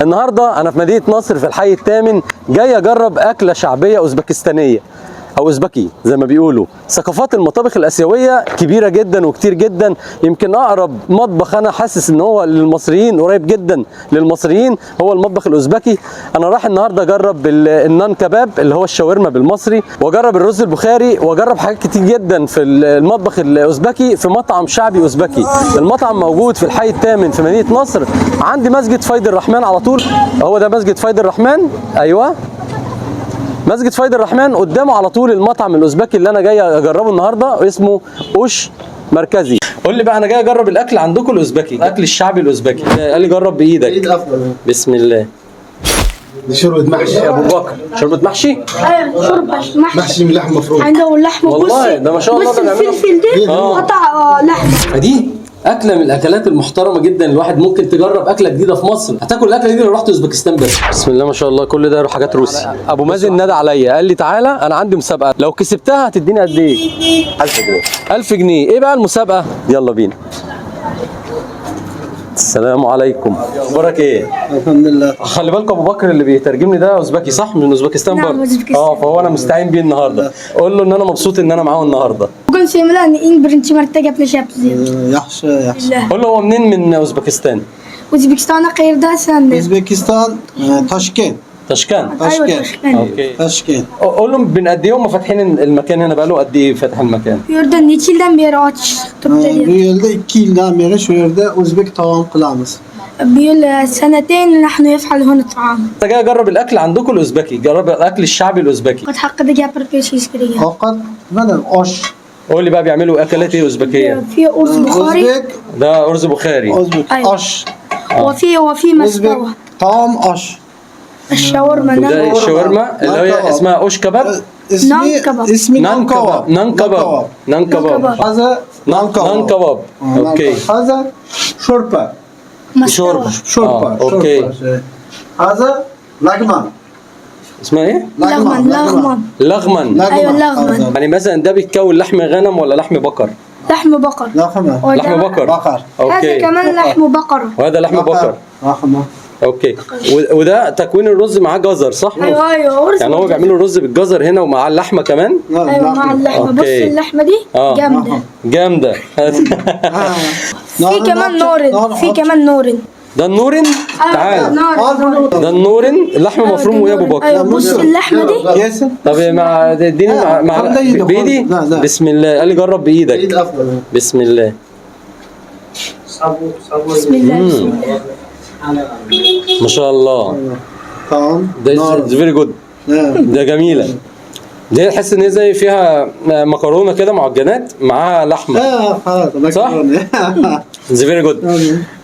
النهارده انا في مدينه نصر في الحي الثامن، جاي اجرب اكله شعبيه اوزبكستانيه او اوزبكي زي ما بيقولوا. ثقافات المطابخ الاسيويه كبيره جدا وكتير جدا، يمكن اقرب مطبخ انا حاسس ان هو للمصريين، قريب جدا للمصريين، هو المطبخ الاوزبكي. انا رايح النهارده اجرب النان كباب اللي هو الشاورما بالمصري، واجرب الرز البخاري، واجرب حاجات كتير جدا في المطبخ الاوزبكي في مطعم شعبي اوزبكي. المطعم موجود في الحي الثامن في مدينه نصر، عندي مسجد فيض الرحمن على طول. هو ده مسجد فيض الرحمن، ايوه مسجد فيض الرحمن، قدامه على طول المطعم الاوزبكي اللي انا جاي اجربه النهارده، اسمه اوش مركزي. قول لي بقى، انا جاي اجرب الاكل عندكم الاوزبكي، الاكل الشعبي الاوزبكي. قال لي جرب بايدك. ايد افضل. بسم الله. دي شوربه محشي يا ابو بكر، شوربه محشي؟ ايوه شوربه محشي من لحم مفروم. عنده اللحمه. والله ده ما شاء الله. بص الفلفل ده قطع لحمه. دي اكله من الاكلات المحترمه جدا، الواحد ممكن تجرب اكله جديده في مصر. هتاكل الاكله دي لو رحت اوزبكستان بس. بسم الله ما شاء الله، كل ده حاجات روسي. ابو مازن نادى عليا قال لي تعالى انا عندي مسابقه، لو كسبتها هتديني قد ايه؟ 1000 جنيه. 1000 جنيه. ايه بقى المسابقه؟ يلا بينا. السلام عليكم، اخبارك ايه؟ الحمد لله. خلي بالك ابو بكر اللي بيترجمني ده اوزبكي صح؟ من اوزبكستان نعم، برضه؟ أوزبكستان. فهو انا مستعين بيه النهارده. قول له ان انا مبسوط ان انا معاه النهارده. Bugün Semila'nın en birinci mertebe yapacağız. yaxshi. قول له هو منين من اوزبكستان؟ Özbekistan'a kayırda sen de. O'zbekiston, Toshkent. تشكان. أيوة تشكين. اوكي. Toshkent. قول لهم من قد ايه هم فاتحين المكان هنا، بقاله قد ايه فاتح المكان؟ Yurda neçə ildən beri açtık Bu dedi. yerda 2 yildan beri shu yerda o'zbek taom qilamiz. بيقول سنتين نحن يفعل هنا طعام. انت جاي اجرب الاكل عندكم الاوزبكي، جرب الاكل الشعبي الاوزبكي. قد حقق yapıp bir şey iskiriyor. Ovqat mana osh. قول لي بقى بيعملوا اكلات ايه اوزبكيه؟ في أرز بخاري. O'zbek, ده ارز بخاري. o'zbek أيوة. osh. وفي O'zbek مستوى. taom osh. الشاورما وده نان. الشاورما اللي هي اسمها اوش كباب. اسمي كباب. اسمي نان كباب. نان كباب. نان كباب. هذا نان كباب. نان كباب. اوكي. هذا شوربه. شوربه. شوربه. اوكي. هذا لقمان. اسمها ايه؟ لغمن. لغمن. أيوة لغمن. يعني مثلا ده بيتكون لحم غنم ولا لحم بقر؟ لحم بقر. لحمه. لحم بقر. بقر. هذا اوكي. كمان لحم بقرة. وهذا لحم بقر. لحمه. اوكي. وده تكوين الرز معاه جزر صح؟ أيوة أرز. يعني هو بيعملوا الرز بالجزر هنا ومع اللحمه كمان؟ أيوة مع اللحمة. بص أوكي. اللحمة دي جامدة. جامده. في كمان نورن. في كمان نورن. ده النورن. تعال. ده النورن اللحم مفروم ويا ابو بكر. أيوة بص اللحمة دي. ياسر. طب مع اديني مع بايدي. لا. بسم الله. قال لي جرب ايد بايدك. افضل. بسم الله. بسم الله بسم الله. ما شاء الله. طعام. ده فيري جود. ده جميله. دي تحس ان هي زي فيها مكرونه كده معجنات معاها لحمه. خلاص. صح؟ زي فيري جود.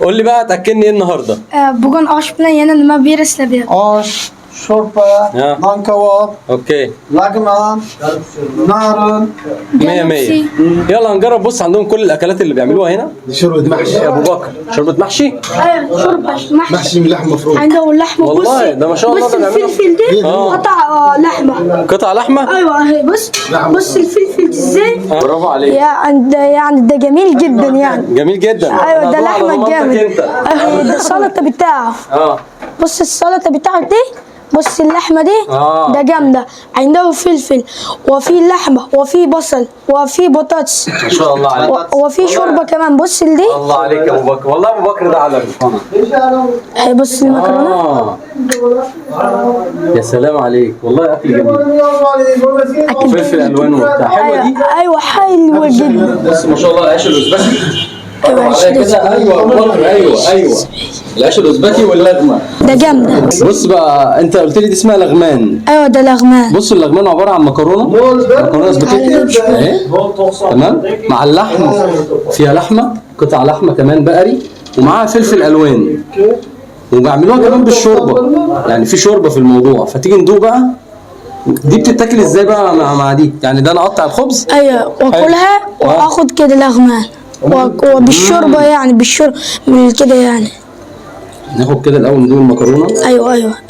قول لي بقى تاكلني ايه النهارده؟ Bugün aş bilen yanına bir istedim. Osh, şorba, Ya. nan kebap, اوكي. lagman, narın. 100 100. يلا نجرب. بص عندهم كل الاكلات اللي بيعملوها هنا. دي شوربة محشي. يا ابو بكر، شوربه محشي؟ ايوه شوربه محشي من لحم مفروم. عنده اللحمه. والله ده ما شاء الله. بص ده بيعملوا الفلفل ده قطع لحمه. قطع لحمه؟ ايوه اهي بص الفلفل ازاي. برافو عليك. يعني ده جميل جدا يعني. جميل جدا. ايوه ده لحمه جامد. انت. ايوه ده السلطه بتاعه. بص السلطه بتاعته دي. بص اللحمه دي ده جامده. عنده فلفل وفي لحمه وفي بصل وفي بطاطس ما شاء الله عليك. وفي شوربه كمان. بص دي. الله عليك يا ابو بكر، والله ابو بكر ده علم. هي بص المكرونه. يا سلام عليك، والله اكل جميل. فلفل الوان وبتاع. حلوه دي. ايوه حلوه جدا. بص ما شاء الله العيش الاوزبكي. ايوه كده. ايوه ابو بكر. ايوه العيش الاوزبكي واللغمه. ده جامده. بص بقى، انت قلت لي دي اسمها لغمان. ايوه ده لغمان. بص اللغمان عباره عن مكرونه اوزبكيه اهي، تمام، مع اللحم. فيها لحمه، قطع لحمه كمان بقري، ومعاها فلفل الوان، وبيعملوها كمان بالشوربه. يعني في شوربه في الموضوع. فتيجي ندوق بقى. دي بتتاكل ازاي بقى مع دي؟ يعني ده انا اقطع الخبز. ايوه واكلها واخد كده لغمان وبالشوربه. يعني بالشوربه كده يعني. ناخد كده الاول ندوق المكرونه.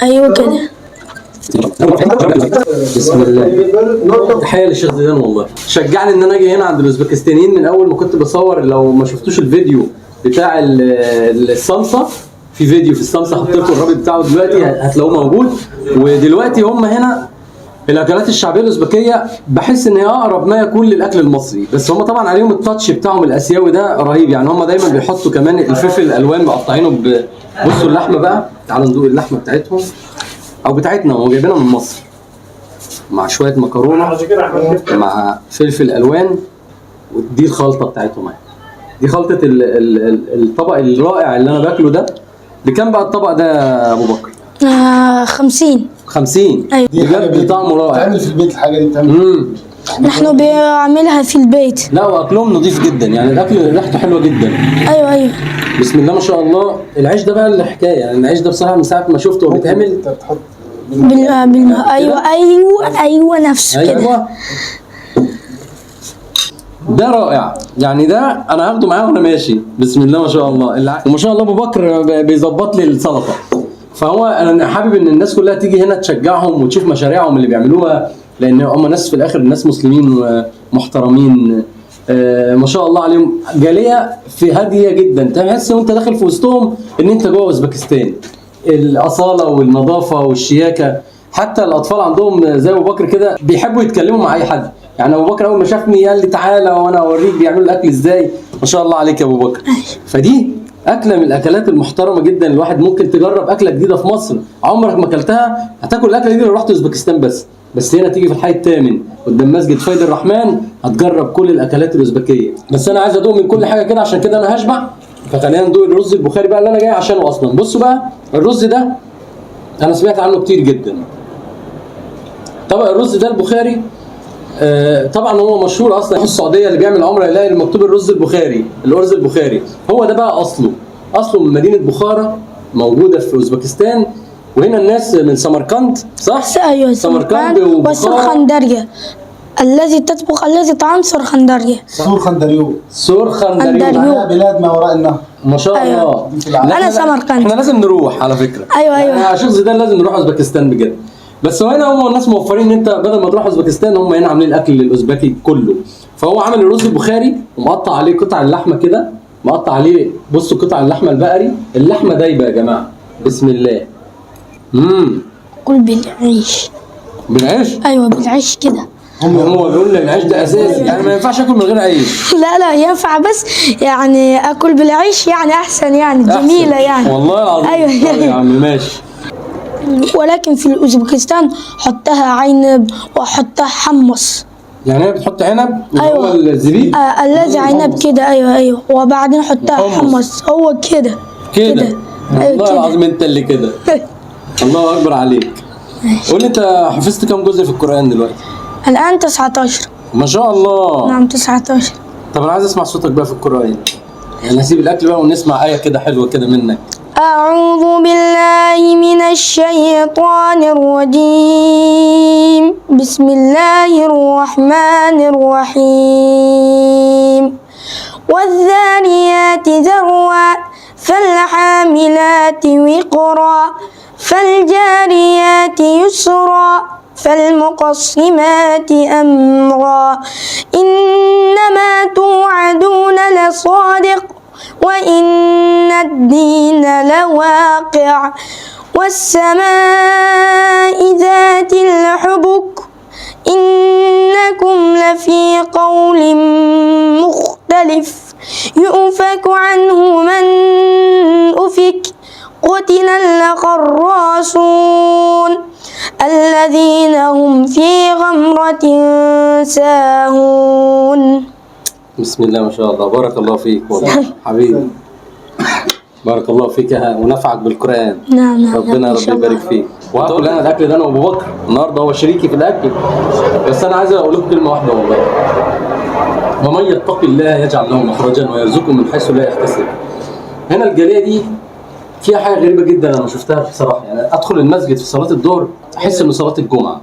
ايوه كده. بسم الله. تحيه للشيخ زيدان، والله شجعني ان انا اجي هنا عند الاوزبكستانيين من اول ما كنت بصور. لو ما شفتوش الفيديو بتاع الصلصه في فيديو في السمسة حطيت لكم الرابط بتاعه دلوقتي هتلاقوه موجود. ودلوقتي هم هنا الاكلات الشعبيه الاوزبكيه بحس ان هي اقرب ما يكون للاكل المصري، بس هم طبعا عليهم التاتش بتاعهم الاسيوي ده رهيب. يعني هم دايما بيحطوا كمان الفلفل الالوان مقطعينه بصوا اللحمه بقى، تعالوا ندوق اللحمه بتاعتهم او بتاعتنا، هم جايبينها من مصر مع شويه مكرونه مع فلفل الوان. ودي الخلطه بتاعتهم اهي، دي خلطه الطبق الرائع اللي انا باكله ده. بكام بقى الطبق ده يا ابو بكر؟ 50. 50. أيوة. بجد طعمه رائع. تعمل في البيت الحاجه دي بتعمل. نحن بنعملها في البيت. لا واكلهم نظيف جدا، يعني الاكل ريحته حلوه جدا. ايوه. بسم الله ما شاء الله. العيش ده بقى اللي حكايه، يعني العيش ده بصراحه من ساعه ما شفته وهو بيتعمل انت بتحط ايوه نفسه كده. ايوه ده رائع، يعني ده انا هاخده معايا وانا ماشي. بسم الله ما شاء الله. وما شاء الله ابو بكر بيظبط لي السلطه. فهو انا حابب ان الناس كلها تيجي هنا تشجعهم وتشوف مشاريعهم اللي بيعملوها، لان هم ناس في الاخر ناس مسلمين ومحترمين ما شاء الله عليهم. جاليه في هاديه جدا، تحس وانت داخل في وسطهم ان انت جوه اوزبكستان. الاصاله والنظافه والشياكه، حتى الاطفال عندهم زي ابو بكر كده بيحبوا يتكلموا مع اي حد. يعني ابو بكر اول ما شافني قال لي تعالى وانا اوريك بيعملوا الاكل ازاي. ما شاء الله عليك يا ابو بكر. فدي اكله من الاكلات المحترمه جدا. الواحد ممكن تجرب اكله جديده في مصر عمرك ما اكلتها، هتاكل الاكله دي لو رحت اوزبكستان بس هنا تيجي في الحي الثامن قدام مسجد فايد الرحمن هتجرب كل الاكلات الاوزبكيه. بس انا عايز ادوق من كل حاجه كده، عشان كده انا هشبع. فخلينا ندوق الرز البخاري بقى اللي انا جاي عشانه اصلا. بصوا بقى الرز ده انا سمعت عنه كتير جدا. طبق الرز ده البخاري طبعا هو مشهور اصلا في السعوديه، اللي بيعمل عمره يلاقي المكتوب الرز البخاري، الارز البخاري. هو ده بقى اصله من مدينه بخارى موجوده في اوزبكستان. وهنا الناس من سمرقند صح؟ ايوه سمرقند والسرخندريه الذي طعام سرخندريه. سرخندريو معناها بلاد ما وراء النهر. ما شاء أيوة. الله. انا سمرقند. احنا لازم نروح على فكره. ايوه يعني عشان زيدان لازم نروح اوزبكستان بجد. بس هنا هم الناس موفرين ان انت بدل ما تروح اوزبكستان هم هنا عاملين الاكل الاوزبكي كله. فهو عامل الرز البخاري ومقطع عليه قطع اللحمه كده، مقطع عليه بصوا قطع اللحمه البقري. اللحمه دايبه يا جماعه. بسم الله. كل بالعيش. بالعيش؟ ايوه بالعيش كده. هم بيقولوا لي العيش ده اساسي، يعني ما ينفعش اكل من غير عيش. لا ينفع، بس يعني اكل بالعيش يعني احسن، يعني جميله يعني. والله العظيم. ايوه يا عم ماشي. ولكن في اوزبكستان حطها عنب وحطها حمص. يعني هي بتحط عنب أيوة. هو الزبيب الذي عنب كده. ايوه وبعدين حطها حمص. هو كده. أيوة والله كده. العظيم انت اللي كده. الله اكبر عليك. قول لي انت حفظت كام جزء في القران دلوقتي؟ الان 19. ما شاء الله. نعم 19. طب انا عايز اسمع صوتك بقى في القران. يعني نسيب الاكل بقى ونسمع ايه كده حلوه كده منك. أعوذ بالله من الشيطان الرجيم. بسم الله الرحمن الرحيم. والذاريات ذروا فالحاملات وقرا فالجاريات يسرا فالمقسمات أمرا إنما توعدون لصادق وإن الدين لواقع والسماء ذات الحبك إنكم لفي قول مختلف يؤفك عنه من أفك قتل الخراصون الذين هم في غمرة ساهون. بسم الله ما شاء الله. بارك الله فيك والله حبيبي. بارك الله فيك ونفعك بالقرآن. نعم ربنا رب يبارك فيك. وهاكل انا الاكل ده انا وابو بكر النهارده، هو شريكي في الاكل. بس انا عايز اقول لكم كلمه واحده والله. ومن يتق الله يجعل له مخرجا ويرزقه من حيث لا يحتسب. هنا الجاليه دي فيها حاجه غريبه جدا انا شفتها بصراحه. يعني ادخل المسجد في صلاه الظهر احس انه صلاه الجمعه.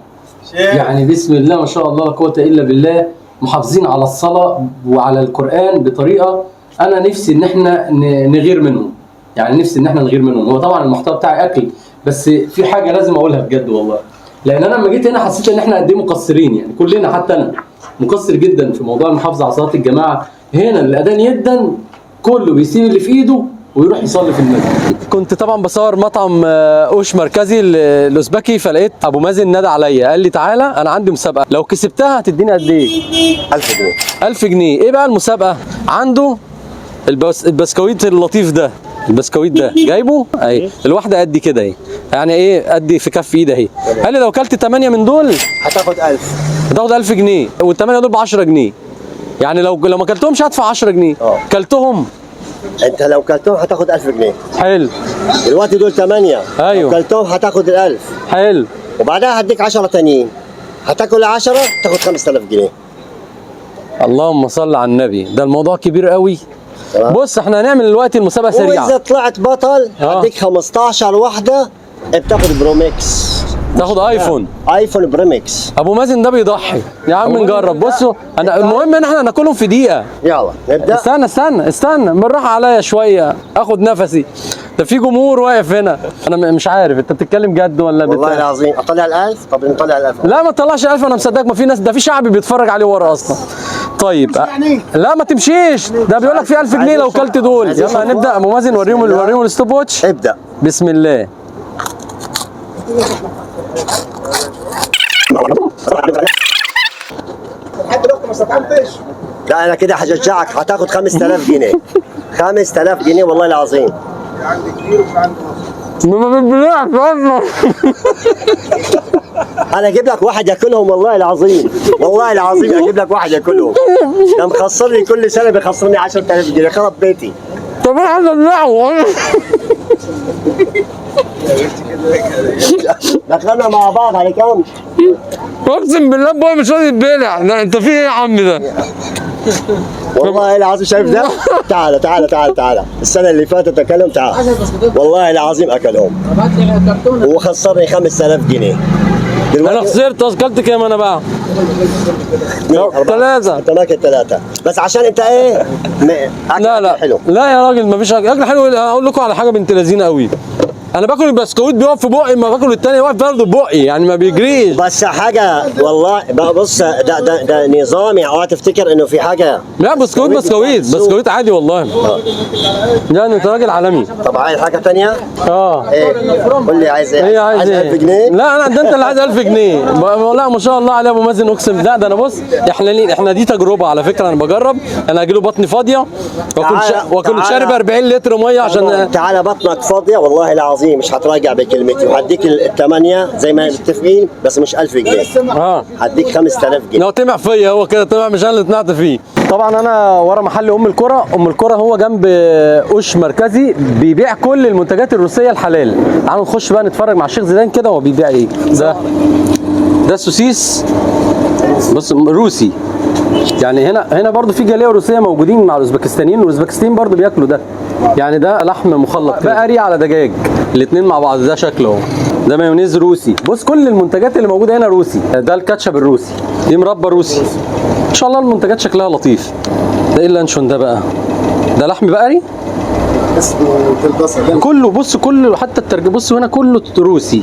يعني بسم الله ما شاء الله لا قوه الا بالله، محافظين على الصلاه وعلى القران بطريقه انا نفسي ان احنا نغير منهم. يعني نفسي ان احنا نغير منهم. هو طبعا المحتوى بتاعي اكل، بس في حاجه لازم اقولها بجد والله. لان انا لما جيت هنا حسيت ان احنا قد ايه مقصرين. يعني كلنا حتى انا مقصر جدا في موضوع المحافظه على صلاه الجماعه. هنا الاذان يدن كله بيسيب اللي في ايده ويروح يصلي في المسجد. كنت طبعا بصور مطعم اوش مركزي الاوزبكي، فلقيت ابو مازن نادى عليا قال لي تعالى انا عندي مسابقه، لو كسبتها هتديني قد ايه؟ 1000 جنيه. 1000 جنيه. ايه بقى المسابقه؟ عنده البسكويت اللطيف ده، البسكويت ده جايبه اهي، الواحده قد كده اهي، يعني ايه قد في كف ايد اهي. قال لي لو كلت 8 من دول هتاخد 1000. هتاخد 1000 جنيه، والثمانيه دول ب 10 جنيه. يعني لو ما كلتهمش هدفع 10 جنيه. كلتهم انت لو كلتهم هتاخد 1000 جنيه. حلو. دلوقتي دول 8. ايوه. لو كلتهم هتاخد 1000. حلو. وبعدها هديك 10 تانيين. هتاكل 10 تاخد 5000 جنيه. اللهم صل على النبي، ده الموضوع كبير قوي. تمام. بص احنا هنعمل دلوقتي المسابقه سريعه. واذا طلعت بطل هديك 15 واحده بتاخد بروميكس. تاخد ايفون. ايفون بريمكس. ابو مازن ده بيضحي. يا عم نجرب. بصوا انا المهم ان احنا ناكلهم في دقيقه. يلا نبدا. استنى بالراحه عليا شويه، اخد نفسي. ده في جمهور واقف هنا، انا مش عارف انت بتتكلم جد ولا والله العظيم اطلع ال1000. طب نطلع ال1000. لا ما تطلعش 1000، انا مصدقك. ما في ناس، ده في شعب بيتفرج عليه ورا اصلا. طيب لا ما تمشيش، ده بيقول لك في 1000 جنيه لو كلت دول. يلا هنبدا. ابو مازن وريهم الستوب واتش. ابدا. بسم الله. لحد دلوقتي ما استطعمتش. لا انا كده هشجعك، هتاخد 5000 جنيه. 5000 جنيه والله العظيم. عندي كتير وفي عندي نص. ما بتبلعش اصلا. انا اجيب لك واحد ياكلهم والله العظيم. والله العظيم اجيب لك واحد ياكلهم. ده مخسرني كل سنه بيخسرني 10000 جنيه، خرب بيتي. طب انا عايز ابلعه. دخلنا مع بعض على كام؟ اقسم بالله ابويا مش راضي يتبلع. لا انت في ايه يا عم ده؟ والله العظيم شايف ده؟ تعال السنة اللي فاتت اكلهم. تعال والله العظيم اكلهم وخسرني 5000 جنيه. انا خسرت. اكلت كام انا بقى؟ 3. انت ماكل 3 بس عشان انت ايه؟ لا حلو. لا يا راجل مفيش اكل حلو. اقول لكم على حاجه بنت لذينه قوي. انا باكل البسكويت بيقف في بقي، ما باكل التاني واقف برضه في بقي، يعني ما بيجريش. بس حاجه والله بص، ده نظامي. اوعى تفتكر انه في حاجه. لا بسكويت عادي والله. يعني انت راجل عالمي. طب عايز حاجه ثانيه؟ ايه؟ قول لي عايز ايه؟ هي عايز ايه؟ 1000 جنيه؟ لا ده انت اللي عايز 1000 جنيه. لا ما شاء الله عليه ابو مازن، اقسم. لا ده انا بص، احنا دي تجربه على فكره. انا بجرب، انا هجي له بطني فاضيه واكون شارب 40 لتر ميه عشان. تعالى بطنك فاضيه والله العظيم مش هتراجع بكلمتي، وهديك ال8 زي ما متفقين، بس مش 1000 جنيه. هديك 5000 جنيه. لو طمع فيا هو كده، طمع مش انا اللي طمعت فيه. طبعا انا ورا محل ام الكرة هو جنب اوش مركزي، بيبيع كل المنتجات الروسيه الحلال. تعالوا نخش بقى نتفرج مع الشيخ زيدان كده هو بيبيع ايه. ده سوسيس بص روسي. يعني هنا برضو في جاليه روسيه موجودين مع الاوزبكستانيين، والاوزبكستانيين برضو بياكلوا ده. يعني ده لحم مخلط بقري على دجاج، الاثنين مع بعض. ده شكله ده مايونيز روسي. بص كل المنتجات اللي موجوده هنا روسي. ده الكاتشب الروسي، دي مربى روسي. ان شاء الله المنتجات شكلها لطيف. ده ايه اللانشون ده بقى؟ ده لحم بقري كله. بص كله، حتى الترجمه بص هنا كله روسي،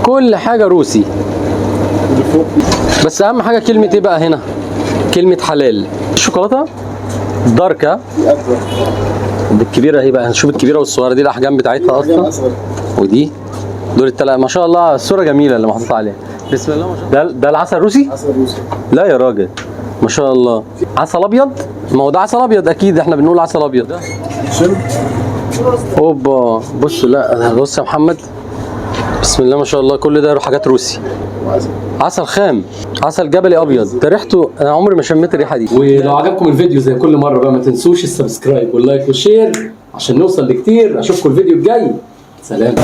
كل حاجه روسي. بس اهم حاجه كلمه ايه بقى هنا؟ كلمه حلال. الشوكولاته داركه الكبيره اهي بقى. نشوف الكبيره والصغيره دي الاحجام بتاعتها اصلا. ودي دول التلاته ما شاء الله. الصوره جميله اللي محطوطه عليها. بسم الله ما شاء الله. ده العسل الروسي؟ عسل روسي. لا يا راجل ما شاء الله. عسل ابيض؟ ما هو ده عسل ابيض اكيد، احنا بنقول عسل ابيض. اوبا بص. لا بص يا محمد، بسم الله ما شاء الله. كل ده حاجات روسي. عسل خام، عسل جبلي ابيض. ده ريحته انا عمري ما شميت الريحه دي. ولو عجبكم الفيديو زي كل مره بقى، ما تنسوش السبسكرايب واللايك والشير عشان نوصل لكتير. اشوفكم الفيديو الجاي. سلام.